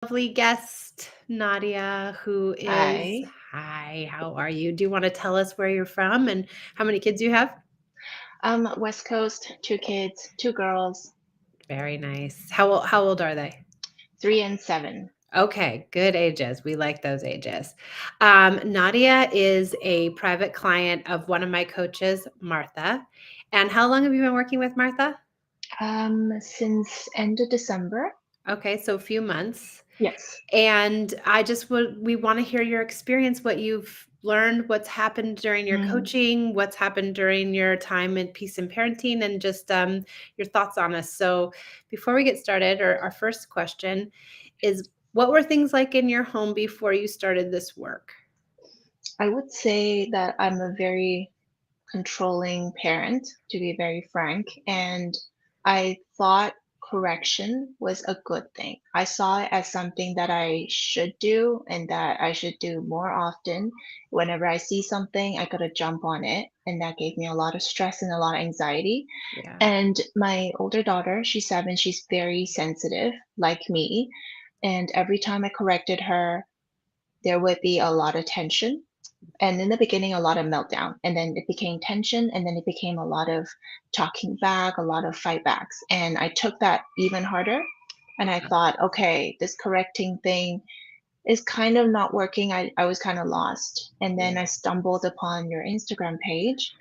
Lovely guest, Nadia, who is Hi. hi, how are you? Do you wanna tell us where you're from and how many kids you have? West Coast, two kids, two girls, Very nice. How old are they? 3 and 7. Okay, good ages. We like those ages. Nadia is a private client of one of my coaches, Martha. And how long have you been working with Martha? Since end of December. Okay, so a few months. Yes. And I just would we wanna hear your experience, what you've learned, what's happened during your Mm, coaching, what's happened during your time in peace and parenting, and just, your thoughts on us. So, before we get started, our first question is, what were things like in your home before you started this work? I would say that I'm a very controlling parent, to be very frank, and I thought correction was a good thing. I saw it as something that I should do and that I should do more often. Whenever I see something, I gotta jump on it, and that gave me a lot of stress and a lot of anxiety. Yeah. And my older daughter, she's 7, she's very sensitive, like me. And every time I corrected her, there would be a lot of tension. And in the beginning, a lot of meltdown. And then it became tension. And then it became a lot of talking back, a lot of fight backs. And I took that even harder. And I thought, okay, this correcting thing is kind of not working. I was kind of lost. And then Yeah. I stumbled upon your Instagram page.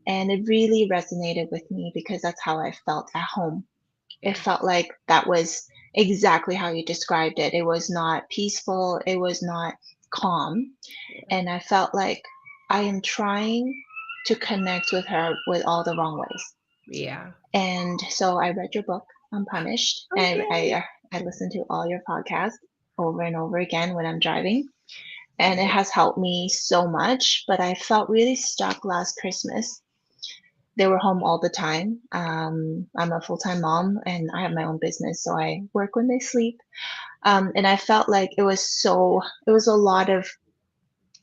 And it really resonated with me because that's how I felt at home. It Yeah. felt like that was exactly how you described it. It was not peaceful, it was not calm, Yeah. and I felt like I am trying to connect with her with all the wrong ways. Yeah. And so I read your book, Unpunished, Oh, and yay. I listened to all your podcasts over and over again when I'm driving, and it Great. has helped me so much, but I felt really stuck last Christmas. They were home all the time. I'm a full-time mom and I have my own business, so I work when they sleep. And I felt like it was a lot of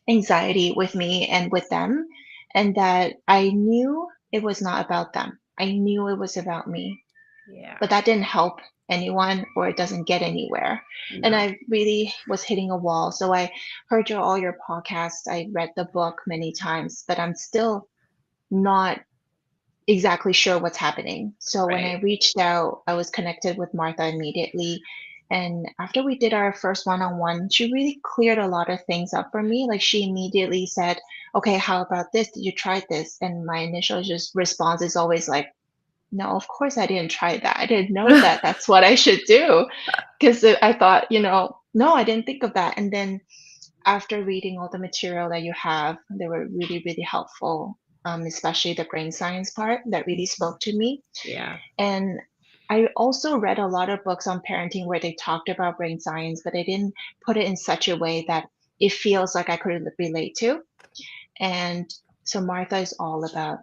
anxiety with me and with them, and that I knew it was not about them. I knew it was about me, Yeah. but that didn't help anyone or it doesn't get anywhere. And No. I really was hitting a wall. So I heard all your podcasts. I read the book many times, but I'm still not exactly sure what's happening. So when Right. I reached out, I was connected with Martha immediately. And after we did our first one on one, she really cleared a lot of things up for me. Like she immediately said, okay, how about this? Did you try this? And my initial just response is always like, no, of course I didn't try that. I didn't know that that's what I should do. Because I thought, no, I didn't think of that. And then after reading all the material that you have, they were really, really helpful, especially the brain science part that really spoke to me. Yeah. And I also read a lot of books on parenting where they talked about brain science, but they didn't put it in such a way that it feels like I could relate to. And so Martha is all about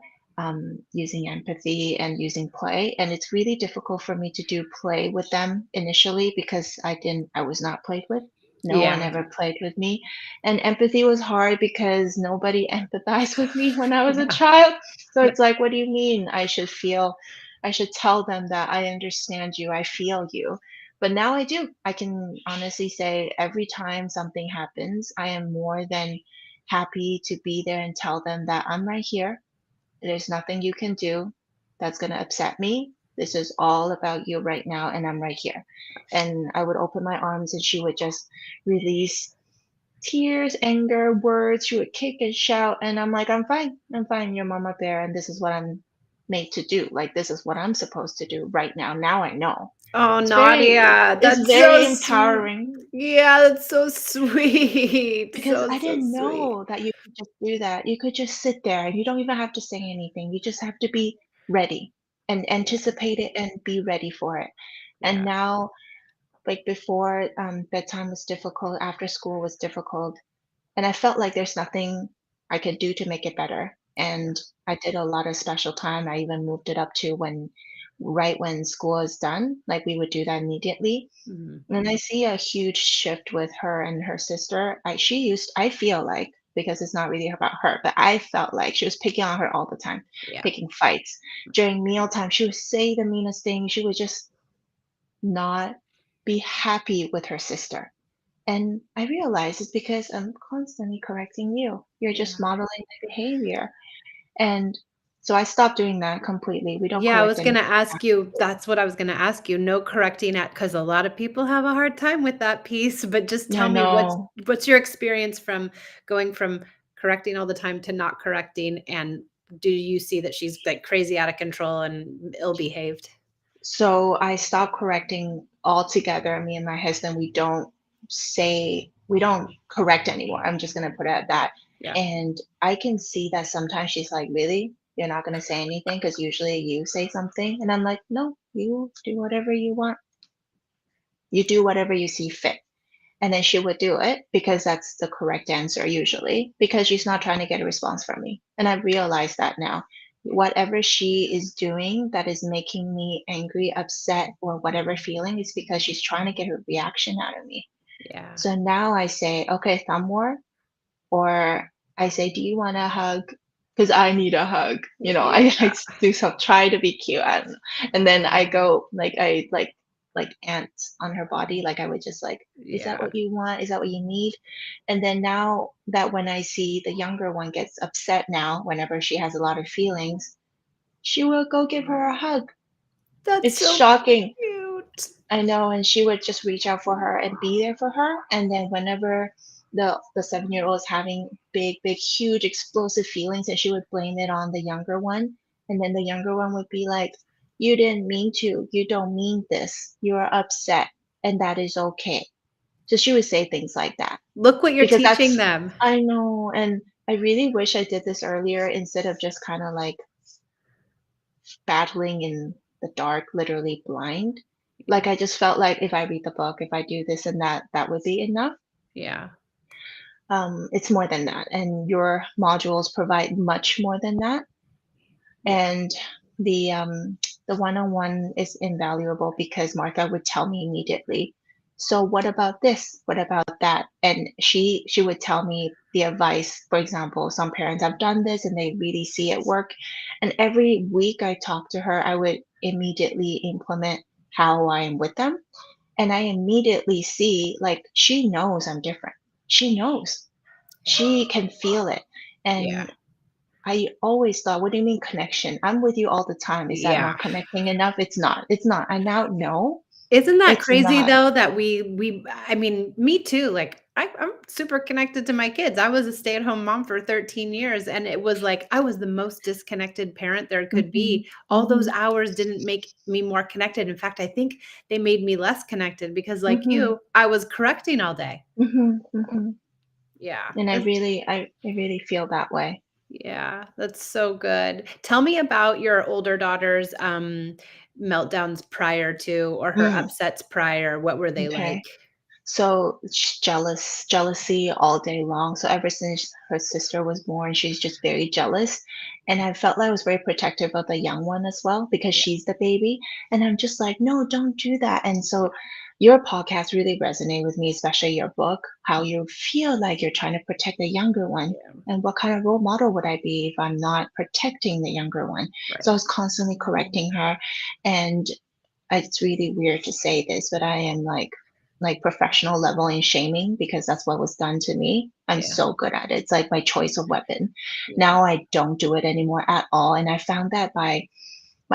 using empathy and using play. And it's really difficult for me to do play with them initially because I was not played with. No one Yeah. ever played with me. And empathy was hard because nobody empathized with me when I was a Yeah. child. So it's like, what do you mean I should tell them that I understand you, I feel you. But now I do. I can honestly say every time something happens, I am more than happy to be there and tell them that I'm right here. There's nothing you can do that's going to upset me. This is all about you right now, and I'm right here. And I would open my arms, and she would just release tears, anger, words. She would kick and shout, and I'm like, I'm fine. I'm fine. You're Mama Bear, and this is what I'm made to do. Like, this is what I'm supposed to do right now. Now I know. Oh, It's very, Nadia, it's that's very so empowering. yeah, that's so sweet. Because So, I so didn't sweet. know that you could just do that. You could just sit there and you don't even have to say anything. You just have to be ready and Yeah, anticipate it and be ready for it. And yeah, now, like before, bedtime was difficult, after school was difficult, and I felt like there's nothing I could do to make it better. yeah. And I did a lot of special time. I even moved it up to right when school is done, like we would do that immediately. Mhm. And I see a huge shift with her and her sister. I feel like, because it's not really about her, but I felt like she was picking on her all the time, Yeah, picking fights. During mealtime, she would say the meanest thing. She would just not. be happy with her sister. And I realized it's because I'm constantly correcting you. You're just Yeah. modeling my behavior. And so I stopped doing that completely. We don't Yeah, I correct was anyone gonna ask you afterwards. that's what I was gonna ask you, no correcting at because a lot of people have a hard time with that piece, but just Yeah, tell me no. what's your experience from going from correcting all the time to not correcting, and do you see that she's, like, crazy out of control and ill-behaved? So I stopped correcting altogether. Me and my husband, we don't correct anymore. I'm just gonna put it at that. Yeah, And I can see that sometimes she's like, "Really? You're not gonna say anything? Because usually you say something." And I'm like, "No, you do whatever you want. You do whatever you see fit." And then she would do it because that's the correct answer usually, because she's not trying to get a response from me. And I realize that now. Whatever she is doing that is making me angry, upset, or whatever feeling is because she's trying to get a reaction out of me. yeah, So now I say, okay, thumb war, or I say, "Do you want a hug?" Because I need a hug. I yeah, do some try to be cute, and then I go like ants on her body. Like I would just like, "Is that yeah. what you want? Is that what you need?" And then now that when I see the younger one gets upset now, whenever she has a lot of feelings, she will go give her a hug. That's It's so shocking. cute. I know, and she would just reach out for her and be there for her. And then whenever the 7-year-old is having big, huge, explosive feelings, and she would blame it on the younger one. And then the younger one would be like, "You didn't mean to. You don't mean this. You are upset, and that is okay." So she would say things like that Look what you're because teaching that's them. I know, and I really wish I did this earlier instead of just kind of like battling in the dark, literally blind. Yeah, Like, I just felt like if I read the book, if I do this and that, that would be enough. yeah, It's more than that, and your modules provide much more than that. yeah, And the one-on-one is invaluable because Martha would tell me immediately, "So what about this? What about that?" And she would tell me the advice. For example, some parents have done this and they really see it work. And every week I talk to her, I would immediately implement how I am with them. And I immediately see like she knows I'm different. She knows. She can feel it. yeah, And I always thought, "What do you mean connection? I'm with you all the time. Is that yeah. not connecting enough?" It's not. It's not. I now know Isn't that it's crazy not. though that we I mean, me too, like, I'm super connected to my kids. I was a stay-at-home mom for 13 years, and it was like I was the most disconnected parent there could Mhm. be. All those Mhm. hours didn't make me more connected. In fact, I think they made me less connected because like Mhm. you, I was correcting all day. Mhm. Mhm. Yeah. And It's I really feel that way. yeah, that's so good. Tell me about your older daughter's, meltdowns prior to or her Mm, upsets prior. What were they like? okay. So jealousy all day long. So ever since her sister was born, she's just very jealous. And I felt like I was very protective of the young one as well because Yeah, she's the baby. And I'm just like, no, don't do that. And so your podcast really resonated with me, especially your book, how you feel like you're trying to protect the younger one. yeah, And what kind of role model would I be if I'm not protecting the younger one? So I right. was constantly correcting her. And it's really weird to say this, but I am like professional level in shaming because that's what was done to me. I'm Yeah, so good at it. It's like my choice of weapon. yeah, Now I don't do it anymore at all. And I found that by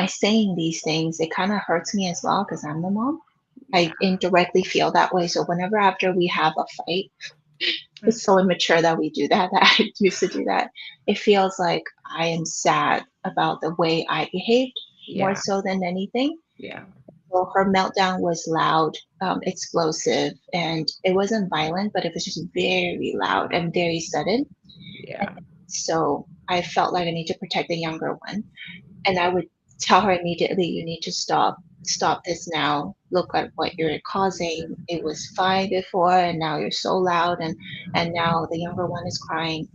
saying these things, it kind of hurts me as well because I'm the mom. yeah. I indirectly feel that way. So whenever after we have a fight, it's so immature that we do that, that I used to do that. It feels like I am sad about the way I behaved more Yeah, so than anything. yeah, So her meltdown was loud, explosive, and it wasn't violent, but it was just very loud and very sudden. yeah, So I felt like I need to protect the younger one. And I would tell her immediately, "You need to stop. Stop this now. Look at what you're causing. It was fine before, and now you're so loud, and now the younger one is crying."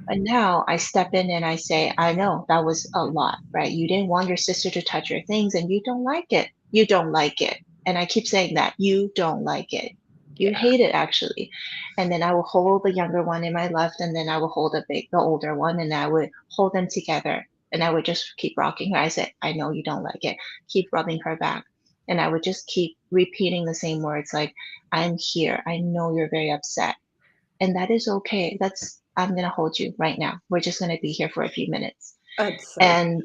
And now I step in and I say, "I know that was a lot, right? You didn't want your sister to touch your things and you don't like it. You don't like it." And I keep saying that you don't like it. You yeah, hate it actually. And then I will hold the younger one in my left and then I will hold the older one and I would hold them together and I would just keep rocking her. I said, "I know you don't like it." Keep rubbing her back. And I would just keep repeating the same words like, I'm here. I know you're very upset. And that is okay. I'm going to hold you right now. We're just going to be here for a few minutes. That's so And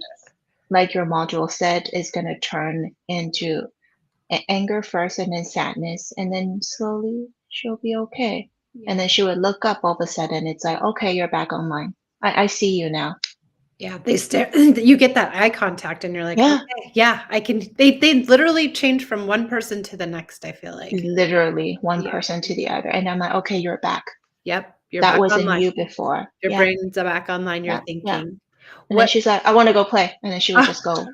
like your module said, is going to turn into anger first and then sadness. And then slowly she'll be okay. And yeah. then she would look up all of a sudden. It's like, okay, you're back online. I see you now. Yeah, they stare you get that eye contact and you're like, Yeah, "Okay, yeah, I can." They literally change from one person to the next, I feel like. literally one Yeah. person to the other. And I'm like, okay, you're back. Yep, you're That back wasn't online. you before. Your Yeah, brain's back online, you're yeah, yeah. thinking. And then What she's like, I want to go play. And then she would just go.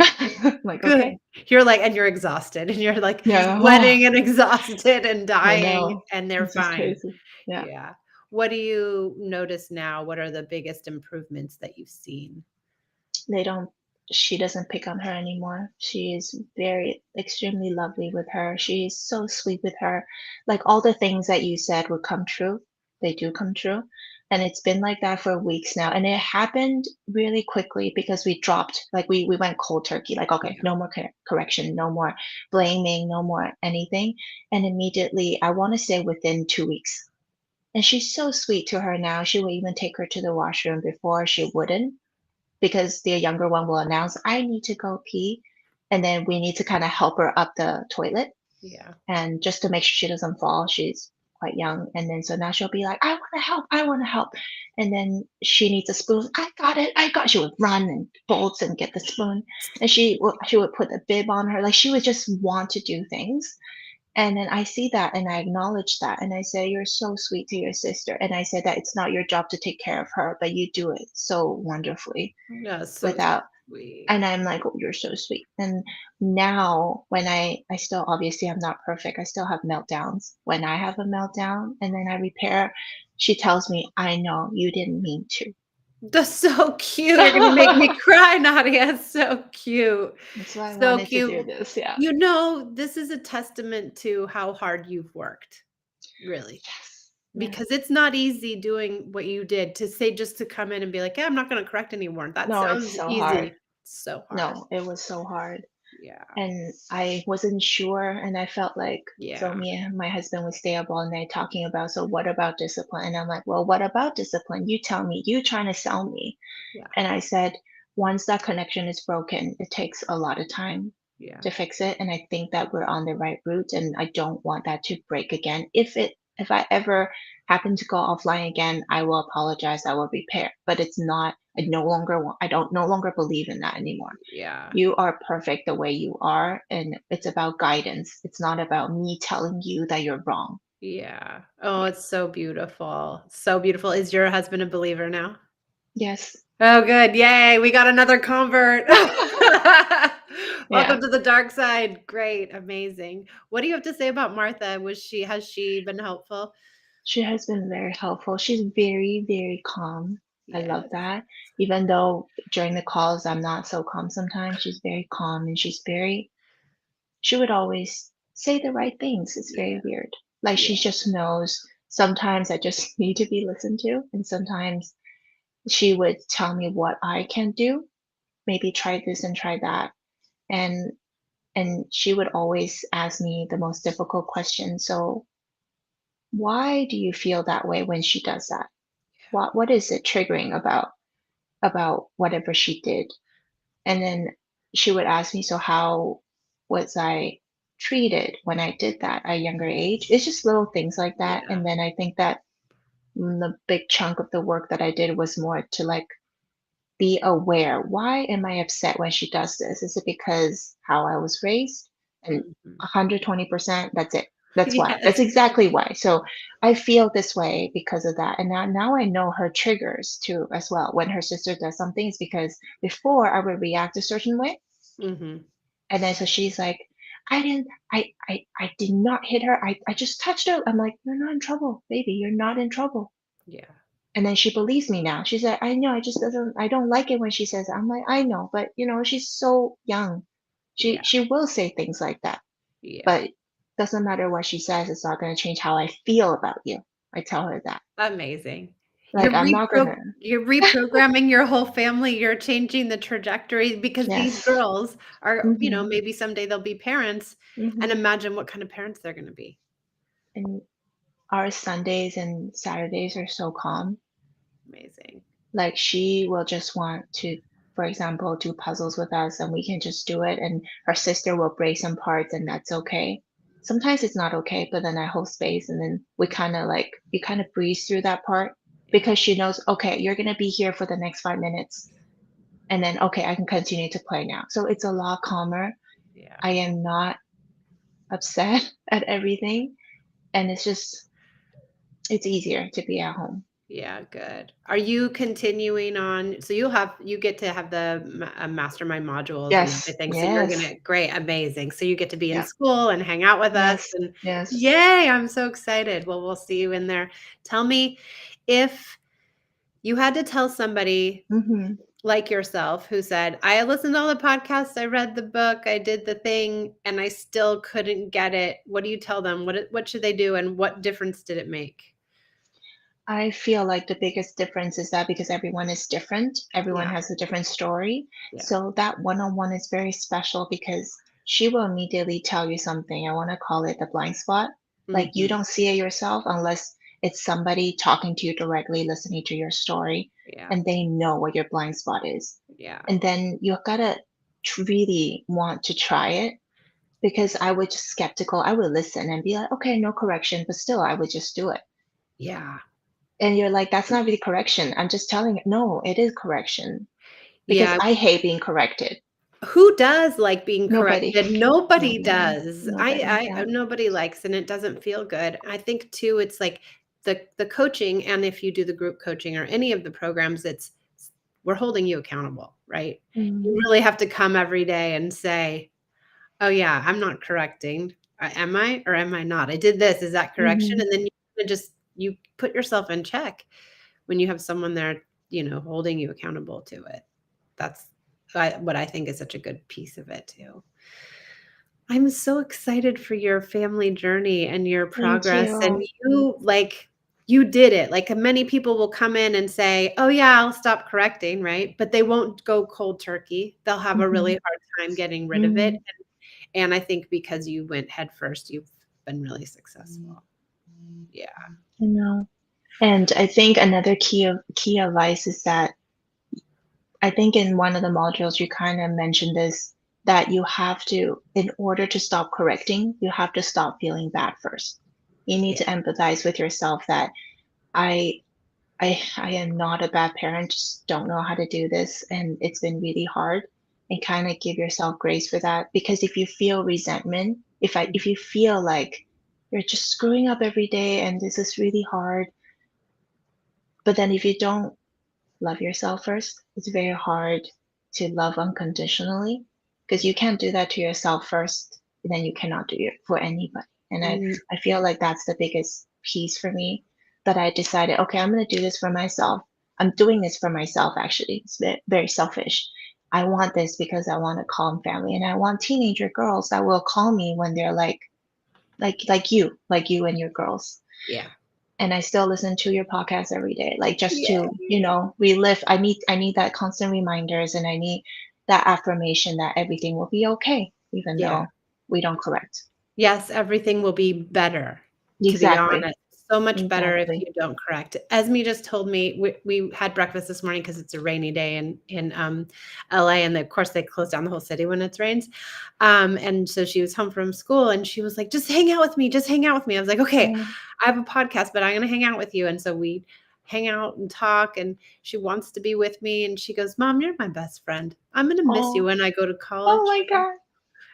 I'm like, good. okay. You're like and you're exhausted, and you're, like, Yeah. Oh, sweating and exhausted and I dying, know. and they're This is fine. crazy. Yeah. Yeah. What do you notice now? What are the biggest improvements that you've seen? They don't she doesn't pick on her anymore. She is very extremely lovely with her. She's so sweet with her. Like all the things that you said would come true, they do come true. And it's been like that for weeks now. And it happened really quickly because we dropped, like we went cold turkey, like, okay, Yeah. no more correction, no more blaming, no more anything. And immediately, I want to say within 2 weeks. And she's so sweet to her now. She will even take her to the washroom before she wouldn't because the younger one will announce, I need to go pee. And then we need to kind of help her up the toilet. Yeah. And just to make sure she doesn't fall, she's quite young. And then so now she'll be like, I want to help. I want to help. And then she needs a spoon. I got it. I got. She would run and bolts and get the spoon. And she would put a bib on her. Like she would just want to do things. And then I see that and I acknowledge that. And I say, you're so sweet to your sister. And I said that it's not your job to take care of her, but you do it so wonderfully Yeah, so without. sweet. And I'm like, oh, you're so sweet. And now when I still, obviously I'm not perfect. I still have meltdowns. When I have a meltdown and then I repair, she tells me, I know you didn't mean to. That's so cute. You're gonna make me cry, Nadia. It's so cute. That's why I So wanted to do cute. this. Yeah. This is a testament to how hard you've worked, really, Yes. because Yes. it's not easy doing what you did to say just to come in and be like, "Yeah, I'm not gonna correct anymore." That No, it's sounds so hard. easy. So hard. No, it was so hard. Yeah. And I wasn't sure, and I felt like so Yeah. me and my husband would stay up all night talking about, so what about discipline? And I'm like, well, what about discipline? You tell me. You trying to sell me. Yeah. And I said, once that connection is broken, it takes a lot of time Yeah. to fix it. And I think that we're on the right route, and I don't want that to break again. If I ever happen to go offline again, I will apologize. I will repair. But it's not. I don't no longer believe in that anymore. Yeah. You are perfect the way you are, and it's about guidance. It's not about me telling you that you're wrong. Yeah. Oh, Yeah. it's so beautiful. So beautiful. Is your husband a believer now? Yes. Oh, good. Yay. We got another convert. Yeah. Welcome to the dark side. Great. Amazing. What do you have to say about Martha? Has she been helpful? She has been very helpful. She's very, very calm. I love Yes. that. Even though during the calls I'm not so calm sometimes, she's very calm and she would always say the right things. It's Yeah. very weird. Like she Yeah. just knows sometimes I just need to be listened to, and sometimes she would tell me what I can do. Maybe try this and try that. And she would always ask me the most difficult question. So why do you feel that way when she does that? What is it triggering about whatever she did? And then she would ask me, so how was I treated when I did that at a younger age? It's just little things like that. Yeah. And then I think that the big chunk of the work that I did was more to like be aware. Why am I upset when she does this? Is it because how I was raised? And Mhm. 120%, that's it. That's why. That's Yes. exactly why. So I feel this way because of that. And now I know her triggers too as well. When her sister does something, it's because before I would react a certain way. Mhm. And then so she's like, I did not hit her. I just touched her. I'm like, you're not in trouble, baby. You're not in trouble. Yeah. And then she believes me now. She said, I know, I don't like it when she says that. I'm like, I know, but she's so young. She Yeah. she will say things like that. Yeah. But doesn't matter what she says, it's not gonna change how I feel about you. I tell her that. Amazing. Like, I'm not gonna. You're reprogramming your whole family, you're changing the trajectory because these Yes. girls are, Mhm. maybe someday they'll be parents, and Mhm. imagine what kind of parents they're gonna be. And our Sundays and Saturdays are so calm. Amazing. Like, she will just want to, for example, do puzzles with us, and we can just do it, and her sister will break some parts, and that's okay. Sometimes it's not okay, but then I hold space, and then we kinda, like you kinda breeze through that part Yeah, because she knows, "Okay, you're gonna be here for the next 5 minutes, and then, okay, I can continue to play now." So it's a lot calmer. yeah. I am not upset at everything, and it's easier to be at home. Yeah, good. Are you continuing on so you get to have the mastermind modules and Yes, everything, so you're yes, gonna great, amazing. So you get to be in yeah, school and hang out with us, yes, and yes. yay, I'm so excited. Well, we'll see you in there. Tell me if you had to tell somebody Mhm. like yourself who said, "I listened to all the podcasts, I read the book, I did the thing, and I still couldn't get it." What do you tell them? What should they do, and what difference did it make? I feel like the biggest difference is that because everyone is different, everyone Yeah, has a different story. yeah. So that one-on-one is very special because she will immediately tell you something. I want to call it the blind spot. Like you Mhm. don't see it yourself unless it's somebody talking to you directly, listening to your story, Yeah, and they know what your blind spot is. yeah. And then you gotta really want to try it because I was just skeptical. I would listen and be like, okay, no correction, but still I would just do it. Yeah. And you're like, "That's not really correction. I'm just telling no, it is correction." Because Yeah. I hate being corrected. Who does like being Nobody. corrected? Nobody Nobody. does. Nobody. Yeah. Nobody likes, and it doesn't feel good. I think too, it's like the coaching, and if you do the group coaching or any of the programs, we're holding you accountable, right? You Mhm. really have to come every day and say, "Oh yeah, I'm not correcting. Am I or am I not? I did this. Is that correction?" Mhm. And then you put yourself in check when you have someone there, holding you accountable to it. That's what I think is such a good piece of it too. I'm so excited for your family journey and your Thank progress, and you. you did it. Like, many people will come in and say, "Oh, yeah, I'll stop correcting," right? But they won't go cold turkey. They'll have a really Mhm. hard time getting rid of it, Mhm. and I think because you went head first, you've been really successful. Yeah. I know. And I think another key advice is that I think in one of the modules you kind of mentioned this, that you have to, in order to stop correcting, you have to stop feeling bad first. You need Yeah. to empathize with yourself that I I am not a bad parent, just don't know how to do this, and it's been really hard, and kinda give yourself grace for that, because if you feel resentment, Mhm. if you feel like you're just screwing up every day and this is really hard, but then if you don't love yourself first, it's very hard to love unconditionally, because you Yeah. can't do that to yourself first, and then you cannot do it for anybody. And Mm, I feel like that's the biggest piece for me that I decided, okay, I'm going to do this for myself. I'm doing this for myself, actually. It's very selfish. I want this because I want a calm family, and I want teenager girls that will call me when they're like you and your girls. yeah. And I still listen to your podcast every day, like, just to, Yay. relive. I need that constant reminders, and I need that affirmation that everything will be okay, even Yeah. though we don't correct. Yes, everything will be better, to be Exactly, honest. So much better if exactly. you don't correct. Esme just told me we had breakfast this morning because it's a rainy day in LA, and of course, they close down the whole city when it rains. And so she was home from school, and she was like, "Just hang out with me, just hang out with me." I was like, "Okay, Oh, I have a podcast, but I'm gonna hang out with you." And so we hang out and talk, and she wants to be with me, and she goes, "Mom, you're my best friend. I'm gonna miss you oh, when I go to oh college." my God.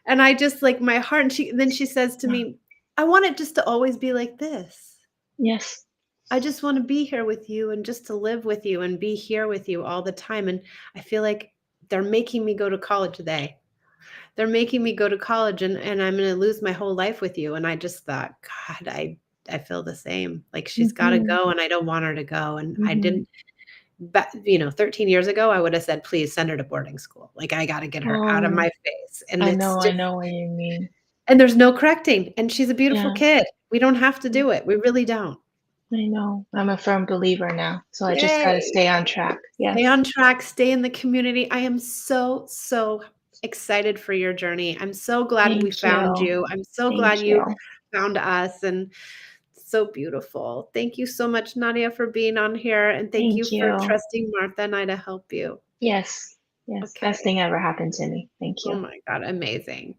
And I just like my heart, and she says to me, "I want it just to always be like this. Yes. I just wanna be here with you and just to live with you and be here with you all the time." And I feel like they're making me go to college today. They're making me go to college, and I'm gonna lose my whole life with you. And I just thought, "God, I feel the same. Like, she's gotta Mhm, go, and I don't want her to go." And I mhm. didn't 13 years ago, I would have said, "Please send her to boarding school. Like, I gotta get her out of Oh, my face." And it's I just know what you mean. and there's no correcting, and she's a beautiful Yeah. kid. We don't have to do it. We really don't. I know. I'm a firm believer now, so I just gotta Yay. stay on track. Stay Yes. on track, stay in the community. I am so, so excited for your journey. I'm so glad we Thank found you. you. I'm so Thank glad you you. found us, and so beautiful. Thank you so much, Nadia, for being on here, and thank you Thank for you. trusting Martha and I to help you. Yes. Yes. Best Okay. thing ever happened to me. Thank Oh you. my god, amazing.